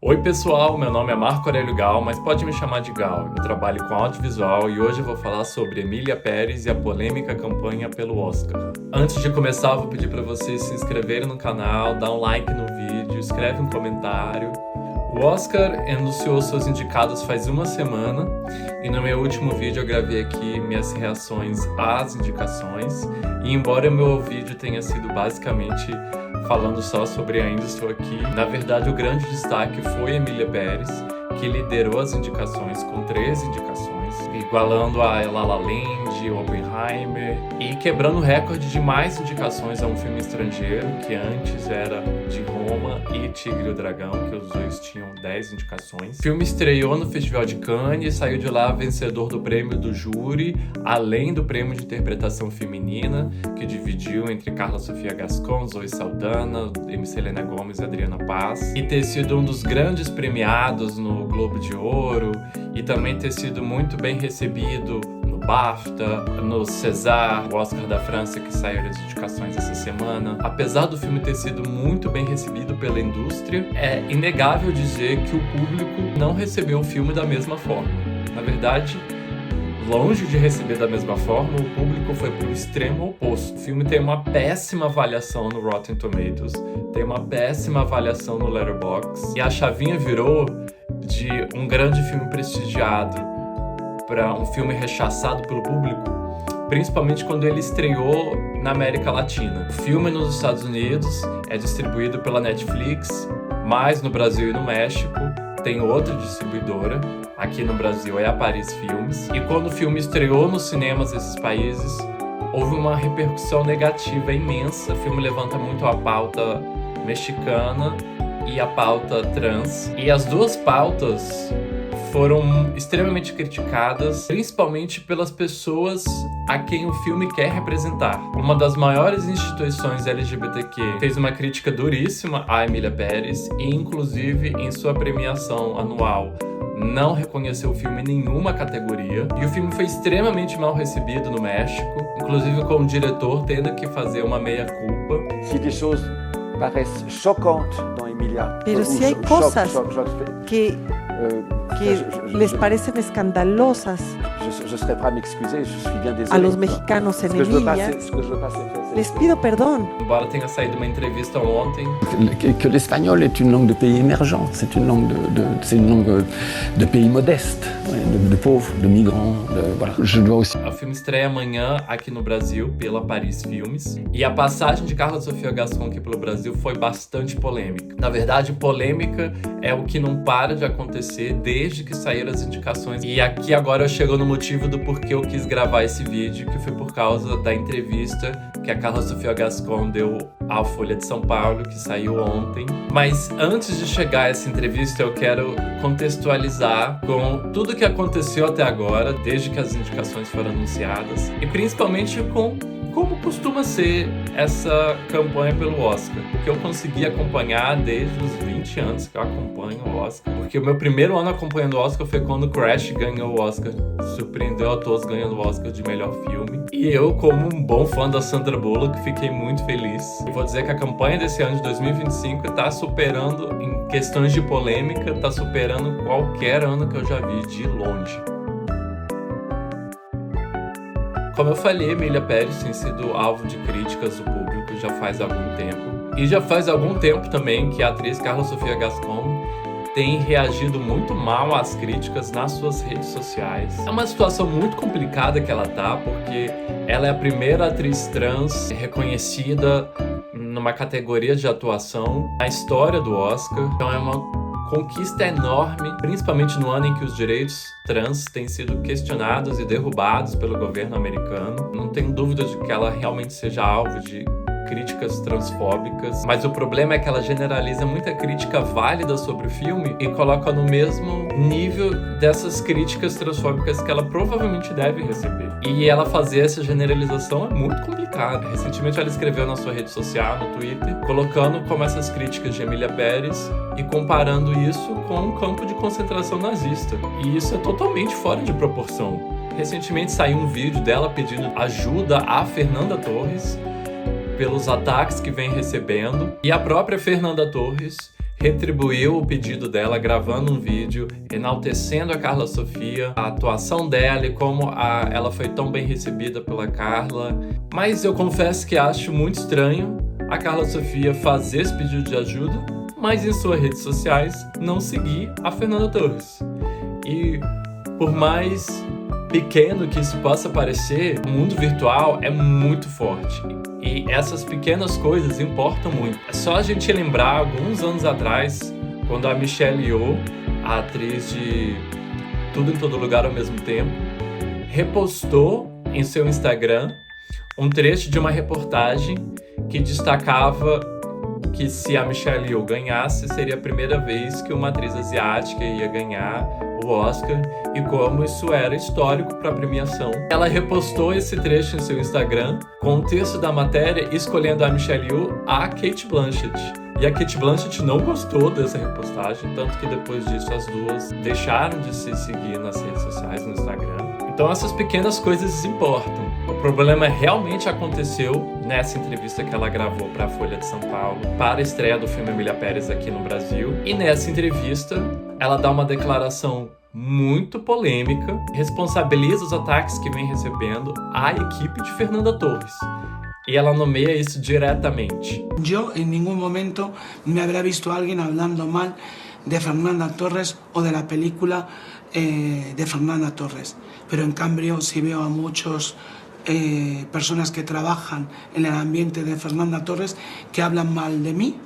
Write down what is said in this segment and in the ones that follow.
Oi pessoal, meu nome é Marco Aurélio Gal, mas pode me chamar de Gal. Eu trabalho com audiovisual e hoje eu vou falar sobre Emília Pérez e a polêmica campanha pelo Oscar. Antes de começar, eu vou pedir para vocês se inscreverem no canal, dar um like no vídeo, escreve um comentário. O Oscar anunciou seus indicados faz uma semana e no meu último vídeo eu gravei aqui minhas reações às indicações e embora o meu vídeo tenha sido basicamente falando só sobre Ainda Estou Aqui, na verdade o grande destaque foi Emília Pérez, que liderou as indicações com 13 indicações, igualando a La La Land, Oppenheimer e quebrando o recorde de mais indicações a um filme estrangeiro, que antes era de Roma e Tigre e o Dragão, que os dois tinham 10 indicações. O filme estreou no Festival de Cannes e saiu de lá vencedor do prêmio do júri, além do prêmio de interpretação feminina, que dividiu entre Carla Sofia Gascon, Zoe Saldana, Selena Gomez e Adriana Paz, e ter sido um dos grandes premiados no Globo de Ouro e também ter sido muito bem recebido no BAFTA, no César, o Oscar da França, que saiu as indicações essa semana. Apesar do filme ter sido muito bem recebido pela indústria, é inegável dizer que o público não recebeu o filme da mesma forma. Na verdade, longe de receber da mesma forma, o público foi pro extremo oposto. O filme tem uma péssima avaliação no Rotten Tomatoes, tem uma péssima avaliação no Letterboxd, e a chavinha virou de um grande filme prestigiado para um filme rechaçado pelo público, principalmente quando ele estreou na América Latina. O filme nos Estados Unidos é distribuído pela Netflix, mas no Brasil e no México tem outra distribuidora. Aqui no Brasil é a Paris Filmes. E quando o filme estreou nos cinemas desses países, houve uma repercussão negativa imensa. O filme levanta muito a pauta mexicana e a pauta trans. E as duas pautas foram extremamente criticadas, principalmente pelas pessoas a quem o filme quer representar. Uma das maiores instituições LGBTQ fez uma crítica duríssima à Emília Pérez e, inclusive, em sua premiação anual, não reconheceu o filme em nenhuma categoria. E o filme foi extremamente mal recebido no México, inclusive com o diretor tendo que fazer uma meia-culpa. Si des choses paraissent choquantes dans Emilia, pero si hay cosas que les parecen escandalosas je serais prêt à m'excuser, je suis bien désolé. a los mexicanos en Emilia, les pido perdón. Embora tenha saído uma entrevista ontem, que l'espagnol est une langue de pays émergent, c'est une langue de pays modeste, de pauvres, de migrants, voilà. Je dois aussi. O filme estreia amanhã aqui no Brasil pela Paris Filmes e a passagem de Carla Sofia Gascon aqui pelo Brasil foi bastante polêmica. Na verdade, polêmica é o que não para de acontecer desde que saíram as indicações. E aqui agora eu chego no motivo do porquê eu quis gravar esse vídeo, que foi por causa da entrevista que a Carla Sofia Gascon deu à Folha de São Paulo, que saiu ontem. Mas antes de chegar a essa entrevista, eu quero contextualizar com tudo que aconteceu até agora, desde que as indicações foram anunciadas, e principalmente com como costuma ser essa campanha pelo Oscar, porque eu consegui acompanhar desde os 20 anos que eu acompanho o Oscar, porque o meu primeiro ano acompanhando o Oscar foi quando Crash ganhou o Oscar, surpreendeu a todos ganhando o Oscar de melhor filme, e eu, como um bom fã da Sandra Bullock, fiquei muito feliz. E vou dizer que a campanha desse ano de 2025 está superando, em questões de polêmica, está superando qualquer ano que eu já vi de longe. Como eu falei, Emília Pérez tem sido alvo de críticas do público já faz algum tempo. E já faz algum tempo também que a atriz Carla Sofia Gascon tem reagido muito mal às críticas nas suas redes sociais. É uma situação muito complicada que ela tá, porque ela é a primeira atriz trans reconhecida numa categoria de atuação na história do Oscar. Então é uma conquista enorme, principalmente no ano em que os direitos trans têm sido questionados e derrubados pelo governo americano. Não tenho dúvida de que ela realmente seja alvo de críticas transfóbicas, mas o problema é que ela generaliza muita crítica válida sobre o filme e coloca no mesmo nível dessas críticas transfóbicas que ela provavelmente deve receber. E ela fazer essa generalização é muito complicado. Recentemente ela escreveu na sua rede social, no Twitter, colocando como essas críticas de Emília Pérez e comparando isso com um campo de concentração nazista. E isso é totalmente fora de proporção. Recentemente saiu um vídeo dela pedindo ajuda a Fernanda Torres pelos ataques que vem recebendo, e a própria Fernanda Torres retribuiu o pedido dela gravando um vídeo enaltecendo a Carla Sofia, a atuação dela e como ela foi tão bem recebida pela Carla. Mas eu confesso que acho muito estranho a Carla Sofia fazer esse pedido de ajuda, mas em suas redes sociais não seguir a Fernanda Torres. E por mais pequeno que isso possa parecer, o mundo virtual é muito forte. E essas pequenas coisas importam muito. É só a gente lembrar, alguns anos atrás, quando a Michelle Yeoh, a atriz de Tudo em Todo Lugar ao Mesmo Tempo, repostou em seu Instagram um trecho de uma reportagem que destacava que se a Michelle Yeoh ganhasse, seria a primeira vez que uma atriz asiática ia ganhar o Oscar e como isso era histórico para a premiação. Ela repostou esse trecho em seu Instagram com o texto da matéria escolhendo a Michelle Yeoh a Cate Blanchett. E a Cate Blanchett não gostou dessa repostagem, tanto que depois disso as duas deixaram de se seguir nas redes sociais, no Instagram. Então essas pequenas coisas importam. O problema realmente aconteceu nessa entrevista que ela gravou para a Folha de São Paulo, para a estreia do filme Emília Pérez aqui no Brasil. E nessa entrevista, ela dá uma declaração muito polêmica, responsabiliza os ataques que vem recebendo a equipe de Fernanda Torres. E ela nomeia isso diretamente. Eu, em nenhum momento, me habrá visto alguém falando mal de Fernanda Torres ou da película de Fernanda Torres. Pero en cambio, si veo a muchos personas que trabajan en el ambiente de Fernanda Torres que hablan mal de mí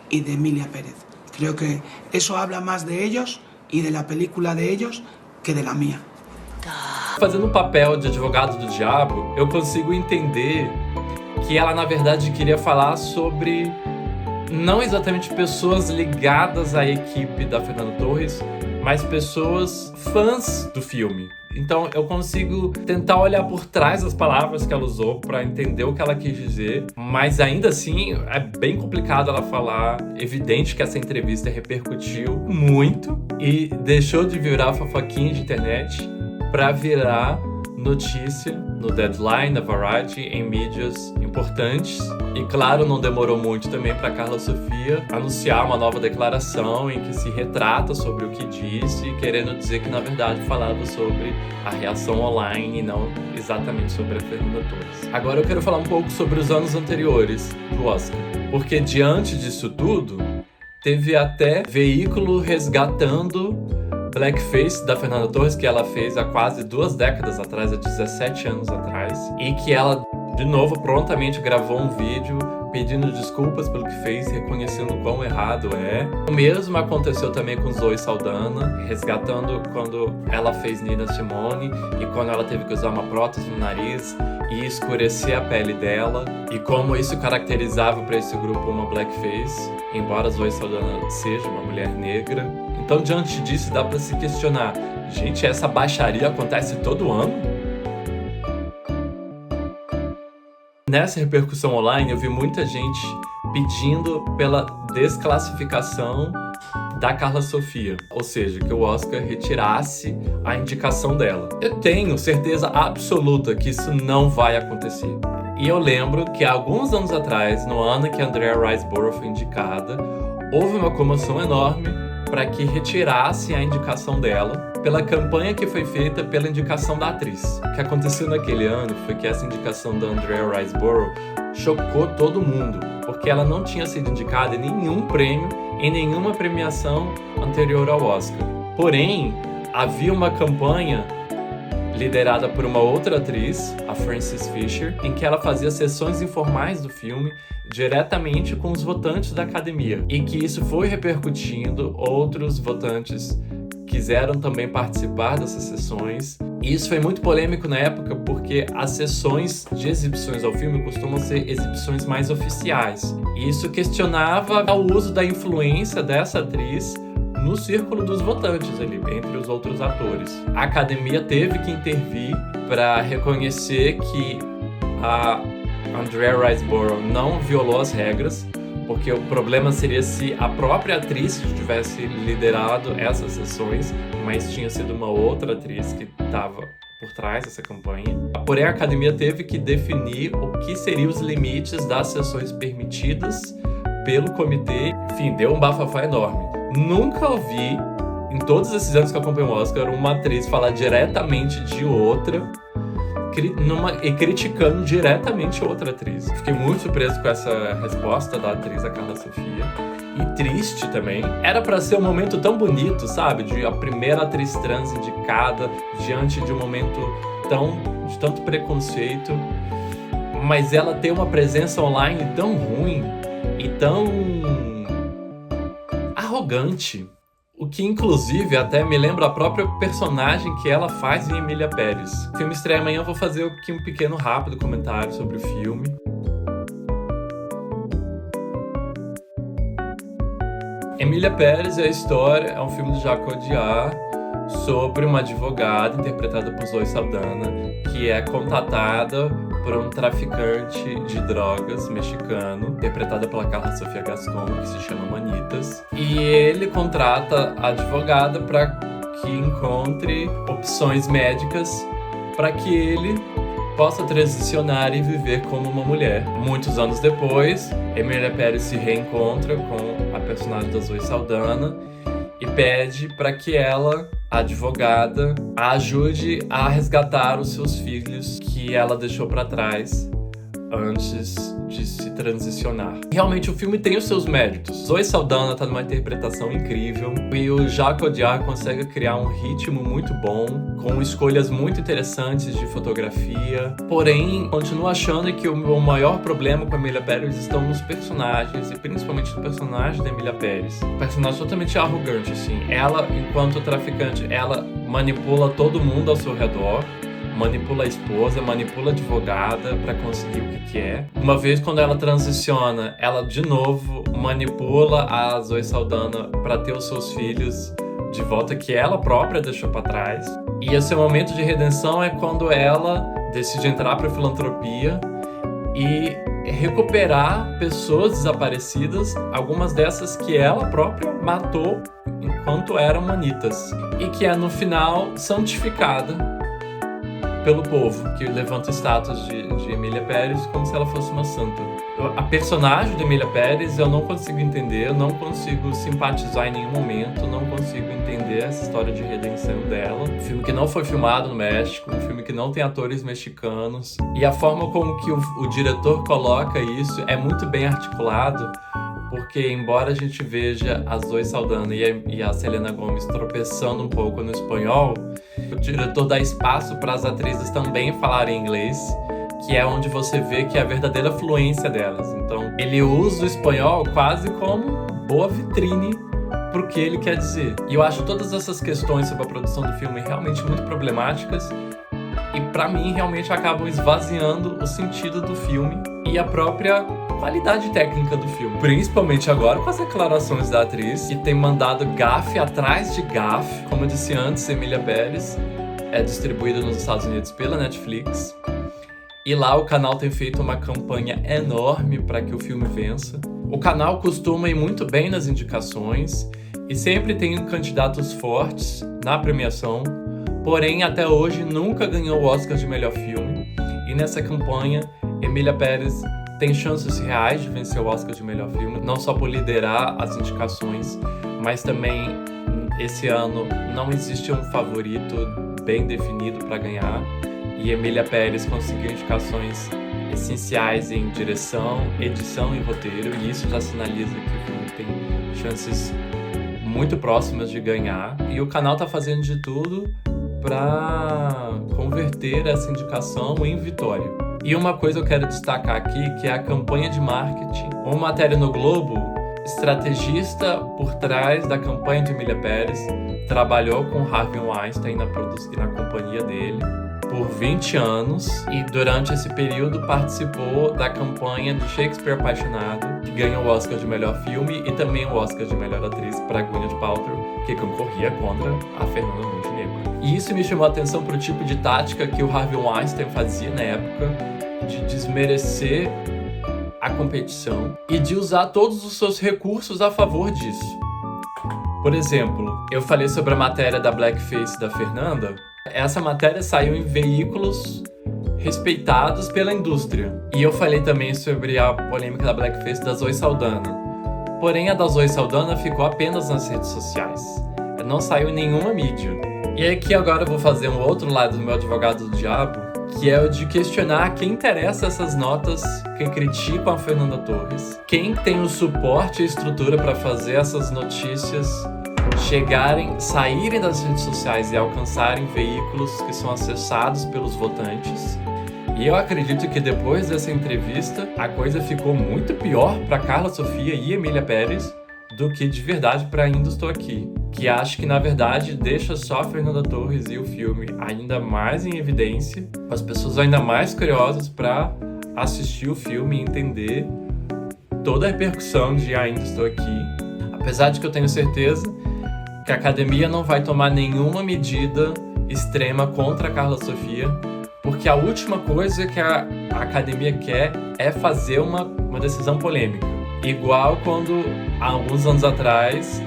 y de Emilia Pérez. Creo que eso habla más de ellos y de la película de ellos que de la mía. Fazendo o papel de advogado do diabo, eu consigo entender que ela, na verdade, queria falar sobre não exatamente pessoas ligadas à equipe da Fernanda Torres, mas pessoas fãs do filme. Então eu consigo tentar olhar por trás das palavras que ela usou para entender o que ela quis dizer, mas ainda assim é bem complicado ela falar. Evidente que essa entrevista repercutiu muito e deixou de virar fofoquinha de internet para virar notícia no Deadline, na Variety, em mídias importantes. E claro, não demorou muito também para Carla Sofia anunciar uma nova declaração em que se retrata sobre o que disse, querendo dizer que na verdade falava sobre a reação online e não exatamente sobre a Fernanda Torres. Agora eu quero falar um pouco sobre os anos anteriores do Oscar, porque diante disso tudo, teve até veículo resgatando blackface da Fernanda Torres, que ela fez há quase 2 décadas atrás, há 17 anos atrás, e que ela, de novo, prontamente gravou um vídeo pedindo desculpas pelo que fez, reconhecendo o quão errado é. O mesmo aconteceu também com Zoe Saldana, resgatando quando ela fez Nina Simone e quando ela teve que usar uma prótese no nariz e escurecer a pele dela, e como isso caracterizava para esse grupo uma blackface, embora Zoe Saldana seja uma mulher negra. Então, diante disso, dá para se questionar: gente, essa baixaria acontece todo ano? Nessa repercussão online, eu vi muita gente pedindo pela desclassificação da Carla Sofia, ou seja, que o Oscar retirasse a indicação dela. Eu tenho certeza absoluta que isso não vai acontecer. E eu lembro que há alguns anos atrás, no ano que Andrea Riseborough foi indicada, houve uma comoção enorme para que retirasse a indicação dela pela campanha que foi feita pela indicação da atriz. O que aconteceu naquele ano foi que essa indicação da Andrea Riseborough chocou todo mundo, porque ela não tinha sido indicada em nenhum prêmio, em nenhuma premiação anterior ao Oscar. Porém, havia uma campanha liderada por uma outra atriz, a Frances Fisher, em que ela fazia sessões informais do filme diretamente com os votantes da academia, e que isso foi repercutindo. Outros votantes quiseram também participar dessas sessões, e isso foi muito polêmico na época, porque as sessões de exibições ao filme costumam ser exibições mais oficiais, e isso questionava o uso da influência dessa atriz no círculo dos votantes ali, entre os outros atores. A academia teve que intervir para reconhecer que a Andrea Riseborough não violou as regras, porque o problema seria se a própria atriz tivesse liderado essas sessões, mas tinha sido uma outra atriz que estava por trás dessa campanha. Porém, a academia teve que definir o que seriam os limites das sessões permitidas pelo comitê. Enfim, deu um bafafá enorme. Nunca ouvi, em todos esses anos que eu acompanho o Oscar, uma atriz falar diretamente de outra e criticando diretamente outra atriz. Fiquei muito surpreso com essa resposta da atriz, a Carla Sofia. E triste também. Era pra ser um momento tão bonito, sabe? De a primeira atriz trans indicada diante de um momento de tanto preconceito. Mas ela tem uma presença online tão ruim e tão arrogante. O que, inclusive, até me lembra a própria personagem que ela faz em Emília Pérez. O filme estreia amanhã, eu vou fazer aqui um pequeno, rápido comentário sobre o filme. Emília Pérez é um filme de Jacques Audiard sobre uma advogada interpretada por Zoe Saldana, que é contatada por um traficante de drogas mexicano, interpretada pela Carla Sofia Gascon, que se chama Manitas. E ele contrata a advogada para que encontre opções médicas para que ele possa transicionar e viver como uma mulher. Muitos anos depois, Emília Pérez se reencontra com a personagem da Zoe Saldana e pede para que ela, a advogada, a ajude a resgatar os seus filhos que ela deixou para trás antes de se transicionar. Realmente o filme tem os seus méritos. Zoe Saldana tá numa interpretação incrível e o Jacques Audiard consegue criar um ritmo muito bom, com escolhas muito interessantes de fotografia. Porém, continuo achando que o maior problema com a Emília Pérez estão nos personagens, e principalmente no personagem da Emília Pérez. Um personagem totalmente arrogante, assim. Ela, enquanto traficante, ela manipula todo mundo ao seu redor, manipula a esposa, manipula a advogada para conseguir o que quer. Uma vez, quando ela transiciona, ela de novo manipula a Zoe Saldana para ter os seus filhos de volta, que ela própria deixou para trás. E esse momento de redenção é quando ela decide entrar para a filantropia e recuperar pessoas desaparecidas, algumas dessas que ela própria matou enquanto eram manitas, e que é no final santificada pelo povo, que levanta o status de Emília Pérez como se ela fosse uma santa. A personagem de Emília Pérez eu não consigo entender, eu não consigo simpatizar em nenhum momento, não consigo entender essa história de redenção dela. Um filme que não foi filmado no México, um filme que não tem atores mexicanos, e a forma como que o diretor coloca isso é muito bem articulado, porque embora a gente veja a Zoe Saldana e a Selena Gomez tropeçando um pouco no espanhol, o diretor dá espaço para as atrizes também falarem inglês, que é onde você vê que é a verdadeira fluência delas. Então, ele usa o espanhol quase como boa vitrine para o que ele quer dizer. E eu acho todas essas questões sobre a produção do filme realmente muito problemáticas e, para mim, realmente acabam esvaziando o sentido do filme e a própria qualidade técnica do filme. Principalmente agora com as declarações da atriz, que tem mandado gafe atrás de gafe. Como eu disse antes, Emília Pérez é distribuída nos Estados Unidos pela Netflix. E lá o canal tem feito uma campanha enorme para que o filme vença. O canal costuma ir muito bem nas indicações e sempre tem candidatos fortes na premiação. Porém, até hoje nunca ganhou o Oscar de melhor filme. E nessa campanha, Emília Pérez tem chances reais de vencer o Oscar de melhor filme, não só por liderar as indicações, mas também esse ano não existe um favorito bem definido para ganhar. E Emília Pérez conseguiu indicações essenciais em direção, edição e roteiro, e isso já sinaliza que o filme tem chances muito próximas de ganhar. E o canal tá fazendo de tudo para converter essa indicação em vitória. E uma coisa eu quero destacar aqui, que é a campanha de marketing. Uma matéria no Globo, estrategista por trás da campanha de Emília Pérez, trabalhou com Harvey Weinstein na companhia dele por 20 anos e durante esse período participou da campanha de Shakespeare Apaixonado, que ganhou o Oscar de melhor filme e também o Oscar de melhor atriz para Gwyneth Paltrow, que concorria contra a Fernanda Montenegro. E isso me chamou a atenção para o tipo de tática que o Harvey Weinstein fazia na época, de desmerecer a competição e de usar todos os seus recursos a favor disso. Por exemplo, eu falei sobre a matéria da blackface da Fernanda. Essa matéria saiu em veículos respeitados pela indústria. E eu falei também sobre a polêmica da blackface da Zoe Saldana. Porém, a da Zoe Saldana ficou apenas nas redes sociais. Não saiu em nenhuma mídia. E aqui agora eu vou fazer um outro lado do meu advogado do diabo, que é o de questionar quem interessa essas notas que criticam a Fernanda Torres. Quem tem o suporte e estrutura para fazer essas notícias saírem das redes sociais e alcançarem veículos que são acessados pelos votantes. E eu acredito que depois dessa entrevista, a coisa ficou muito pior para Carla Sofia e Emília Pérez do que de verdade para Ainda Estou Aqui, que acho que na verdade deixa só a Fernanda Torres e o filme ainda mais em evidência, as pessoas ainda mais curiosas para assistir o filme e entender toda a repercussão de Ainda Estou Aqui, apesar de que eu tenho certeza que a academia não vai tomar nenhuma medida extrema contra a Carla Sofia, porque a última coisa que a academia quer é fazer uma decisão polêmica. Igual quando, há alguns anos atrás,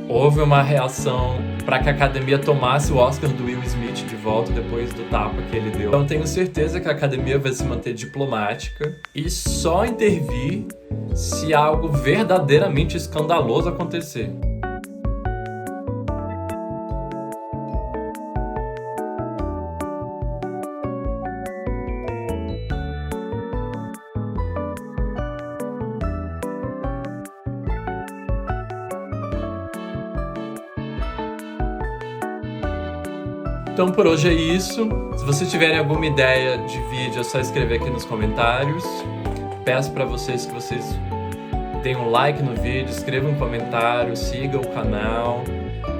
houve uma reação para que a academia tomasse o Oscar do Will Smith de volta depois do tapa que ele deu. Então tenho certeza que a academia vai se manter diplomática e só intervir se algo verdadeiramente escandaloso acontecer. Então por hoje é isso. Se vocês tiverem alguma ideia de vídeo, é só escrever aqui nos comentários. Peço para vocês que vocês deem um like no vídeo, escrevam um comentário, sigam o canal,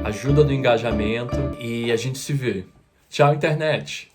ajuda no engajamento e a gente se vê. Tchau, internet!